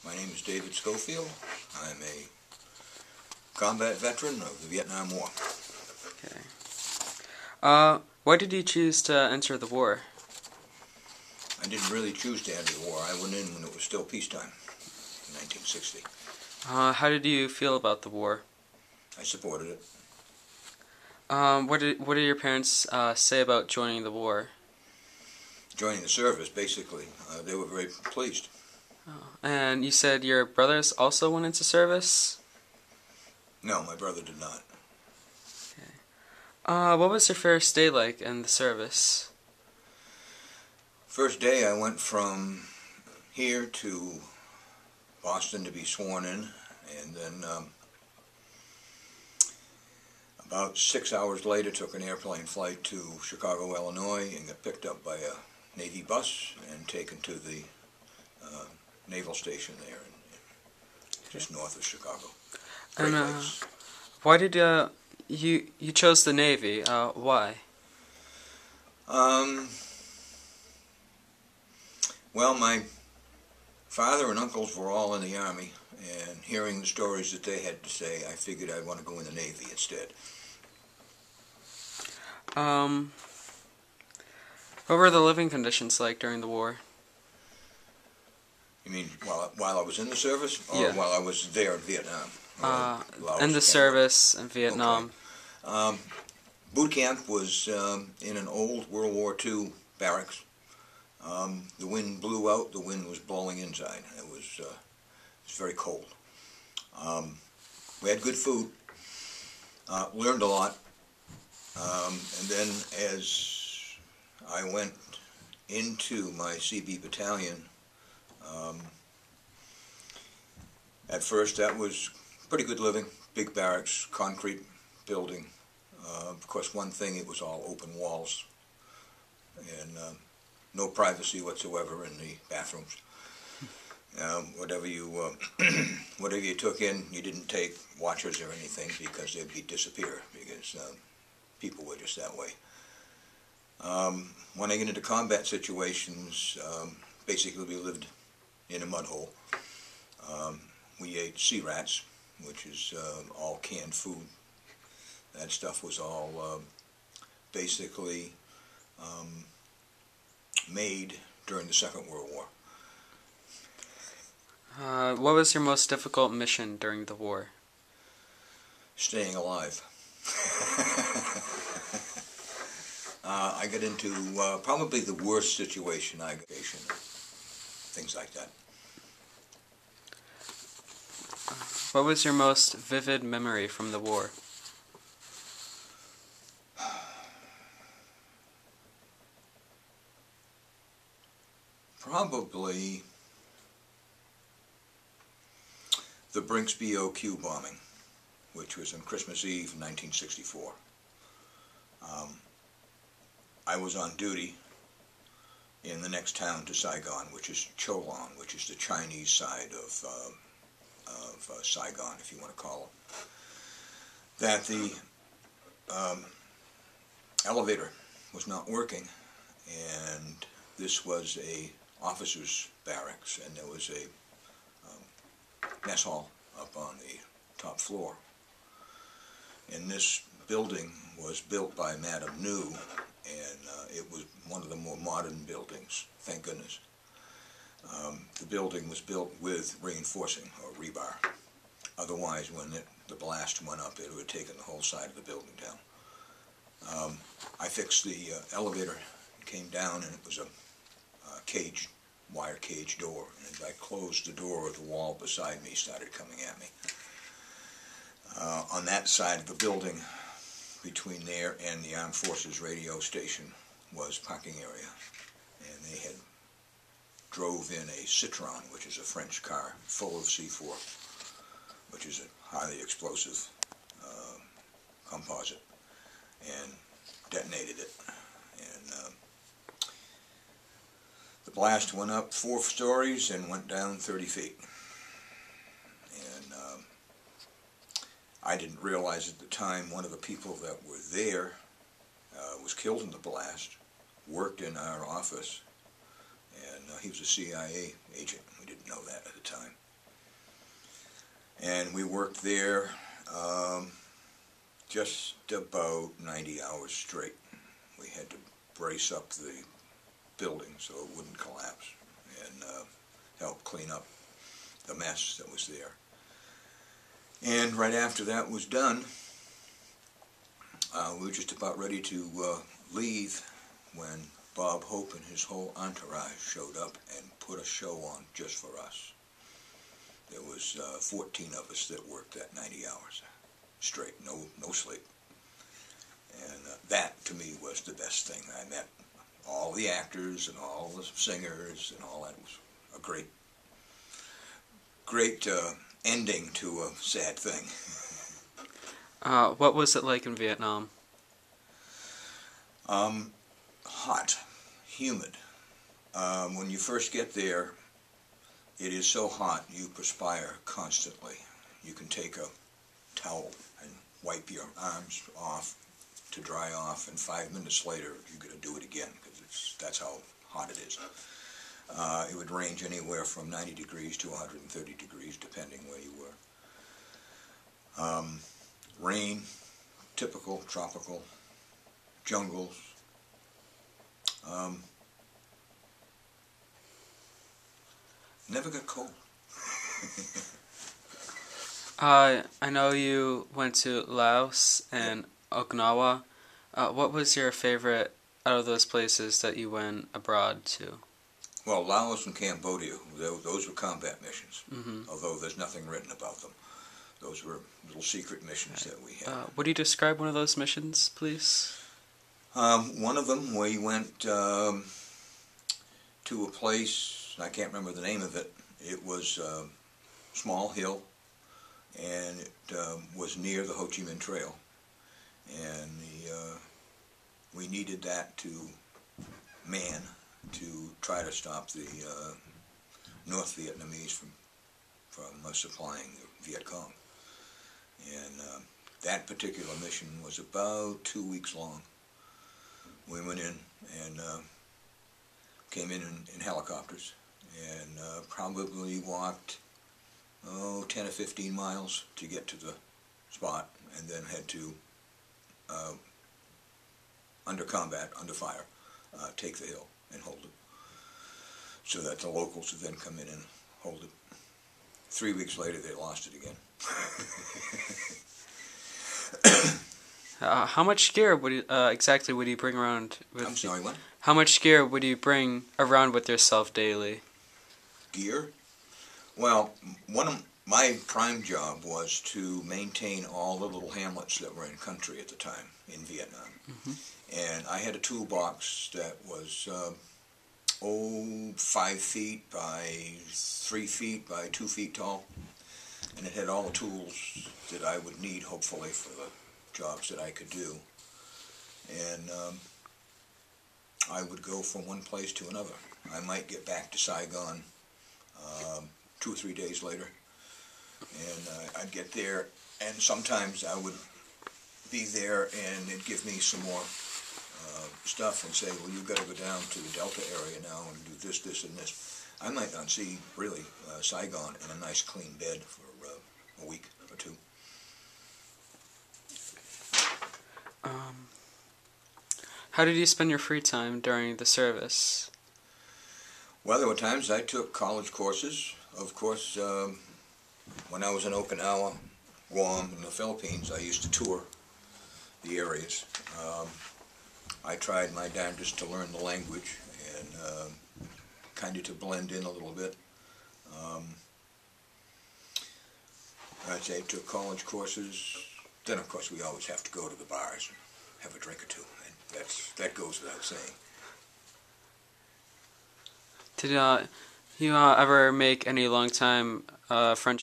My name is David Schofield. I'm a combat veteran of the Vietnam War. Okay. Why did you choose to enter the war? I didn't really choose to enter the war. I went in when it was still peacetime, in 1960. How did you feel about the war? I supported it. What did your parents say about joining the war? Joining the service, basically. They were very pleased. And you said your brothers also went into service? No, my brother did not. What was your first day like in the service? First day I went from here to Boston to be sworn in, and then about 6 hours later took an airplane flight to Chicago, Illinois, and got picked up by a Navy bus and taken to the naval station there, just north of Chicago. Great Lakes. Why did you chose the Navy? Why? Well, my father and uncles were all in the Army, and hearing the stories that they had to say, I figured I'd want to go in the Navy instead. What were the living conditions like during the war? You mean while I was in the service, or Yeah. while I was there in Vietnam? In the service in Vietnam. Okay. Boot camp was in an old World War II barracks. The wind blew out. The wind was blowing inside. It was very cold. We had good food. Learned a lot. And then as I went into my CB battalion, at first that was pretty good living. Big barracks, concrete building. Of course, one thing, it was all open walls and no privacy whatsoever in the bathrooms. Whatever you took in, you didn't take watchers or anything because they'd disappear because people were just that way. When I get into combat situations, basically we lived in a mud hole. We ate sea rats, which is all canned food. That stuff was all basically made during the Second World War. What was your most difficult mission during the war? Staying alive. I got into probably the worst situation things like that. What was your most vivid memory from the war? Probably the Brinks BOQ bombing, which was on Christmas Eve, 1964. I was on duty in the next town to Saigon, which is Cholon, which is the Chinese side of Saigon, if you want to call it. That the elevator was not working, and this was a officers' barracks, and there was a mess hall up on the top floor. And this building was built by Madame New, and it was one of the more modern buildings, thank goodness. The building was built with reinforcing, or rebar. Otherwise, when the blast went up, it would have taken the whole side of the building down. I fixed the elevator, came down, and it was a wire cage door. And as I closed the door, the wall beside me started coming at me. On that side of the building, between there and the Armed Forces radio station, was parking area. And they had drove in a Citroen, which is a French car, full of C4, which is a highly explosive composite, and detonated it. And the blast went up 4 stories and went down 30 feet. And I didn't realize at the time one of the people that were there was killed in the blast, worked in our office, and he was a CIA agent. We didn't know that at the time. And we worked there just about 90 hours straight. We had to brace up the building so it wouldn't collapse and help clean up the mess that was there. And right after that was done, we were just about ready to leave when Bob Hope and his whole entourage showed up and put a show on just for us. There was 14 of us that worked that 90 hours straight, no sleep. And that, to me, was the best thing. I met all the actors and all the singers and all that. It was a great ending to a sad thing. What was it like in Vietnam? Hot, humid. When you first get there, it is so hot you perspire constantly. You can take a towel and wipe your arms off to dry off, and 5 minutes later you're going to do it again because that's how hot it is. It would range anywhere from 90 degrees to 130 degrees depending where you were. Rain, typical tropical, jungles. Never got cold. I know you went to Laos and Okinawa. What was your favorite out of those places that you went abroad to? Well, Laos and Cambodia, those were combat missions, Mm-hmm. although there's nothing written about them. Those were little secret missions that we had. Would you describe one of those missions, please? One of them, we went to a place, I can't remember the name of it. It was a small hill, and it was near the Ho Chi Minh Trail. And we needed that to man to try to stop the North Vietnamese from supplying the Viet Cong. And that particular mission was about 2 weeks long. We went in and came in helicopters and probably walked 10 or 15 miles to get to the spot, and then had to under combat, under fire, take the hill and hold it, so that the locals would then come in and hold it. 3 weeks later, they lost it again. How much gear would you, exactly would you bring around with? I'm sorry, what? How much gear would you bring around with yourself daily? Gear? Well, one of my prime job was to maintain all the little hamlets that were in country at the time in Vietnam. Mm-hmm. And I had a toolbox that was 5 feet by 3 feet by 2 feet tall, and it had all the tools that I would need, hopefully, for the jobs that I could do. And I would go from one place to another. I might get back to Saigon 2 or 3 days later, and I'd get there, and sometimes I would be there and they'd give me some more stuff and say, well, you've got to go down to the Delta area now and do this, this, and this. I might not see, really, Saigon in a nice clean bed for a week or two. How did you spend your free time during the service? Well, there were times I took college courses. Of course, when I was in Okinawa, Guam, and the Philippines, I used to tour the areas. I tried my darndest to learn the language and kind of to blend in a little bit. I'd say I took college courses. Then, of course, we always have to go to the bars and have a drink or two, and that goes without saying. Did you ever make any long-time friendships?